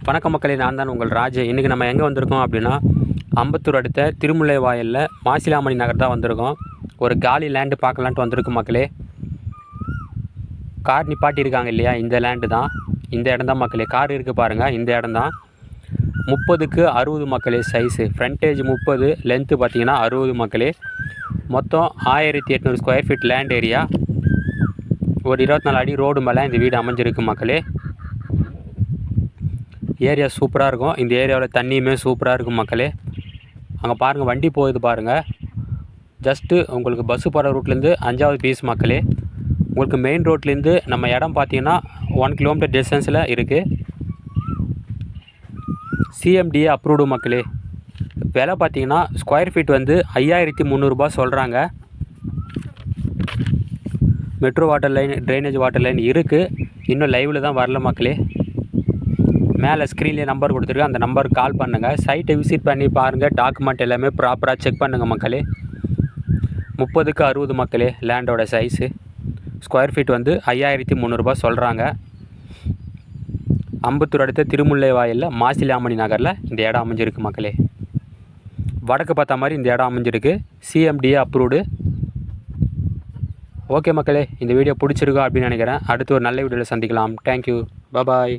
வணக்க மக்களே, நான் தான் உங்கள் ராஜ். இன்றைக்கி நம்ம எங்கே வந்திருக்கோம் அப்படின்னா, அம்பத்தூர் அடுத்த திருமுல்லை வாயிலில் மாசிலாமணி நகர் தான் வந்திருக்கோம். ஒரு காலி லேண்டு பார்க்கலான்ட்டு வந்திருக்கோம் மக்களே. கார் நிப்பாட்டியிருக்காங்க இல்லையா, இந்த லேண்டு தான், இந்த இடம் தான் மக்களே. கார் இருக்குது பாருங்கள், இந்த இடம் தான். 30க்கு 60 மக்களே சைஸு. ஃப்ரண்டேஜ் 30, லென்த்து பார்த்திங்கன்னா 60 மக்களே. மொத்தம் 1800 ஸ்கொயர் ஃபீட் லேண்ட் ஏரியா. ஒரு 24 அடி ரோடு மேலே இந்த வீடு அமைஞ்சிருக்கு மக்களே. ஏரியா சூப்பராக இருக்கும். இந்த ஏரியாவில் தண்ணியுமே சூப்பராக இருக்கும் மக்களே. அங்கே பாருங்கள், வண்டி போகுது பாருங்கள். ஜஸ்ட்டு உங்களுக்கு பஸ்ஸு போகிற ரூட்லேருந்து 5வது பீஸ் மக்களே. உங்களுக்கு மெயின் ரோட்லேருந்து நம்ம இடம் பார்த்தீங்கன்னா 1 கிலோமீட்டர் டிஸ்டன்ஸில் இருக்குது. சிஎம்டிஏ அப்ரூவ்டு மக்களே. விலை பார்த்தீங்கன்னா ஸ்கொயர் ஃபீட் வந்து 5300 சொல்கிறாங்க. Metro water line, drainage water line இருக்குது. இன்னும் லைவில் தான் வரல மக்களே. மேலே ஸ்க்ரீன்லேயே நம்பர் கொடுத்துருக்கேன், அந்த நம்பருக்கு கால் பண்ணுங்கள். சைட்டை விசிட் பண்ணி பாருங்கள். டாக்குமெண்ட் எல்லாமே ப்ராப்பராக செக் பண்ணுங்கள் மக்களே. 30க்கு 60 மக்களே லேண்டோட சைஸு. ஸ்கொயர் ஃபீட் வந்து 5300 சொல்கிறாங்க. அம்பத்தூர் அடுத்த திருமுல்லை வாயிலில் மாசிலாமணி நகரில் இந்த இடம் அமைஞ்சிருக்கு மக்களே. வடக்கு பார்த்த மாதிரி இந்த இடம் அமைஞ்சிருக்கு. CMDA approved. ஓகே மக்களே, இந்த வீடியோ பிடிச்சிருக்கோம் அப்படின்னு நினைக்கிறேன். அடுத்து ஒரு நல்ல வீடியோவில் சந்திக்கலாம். தேங்க்யூ, பாய்.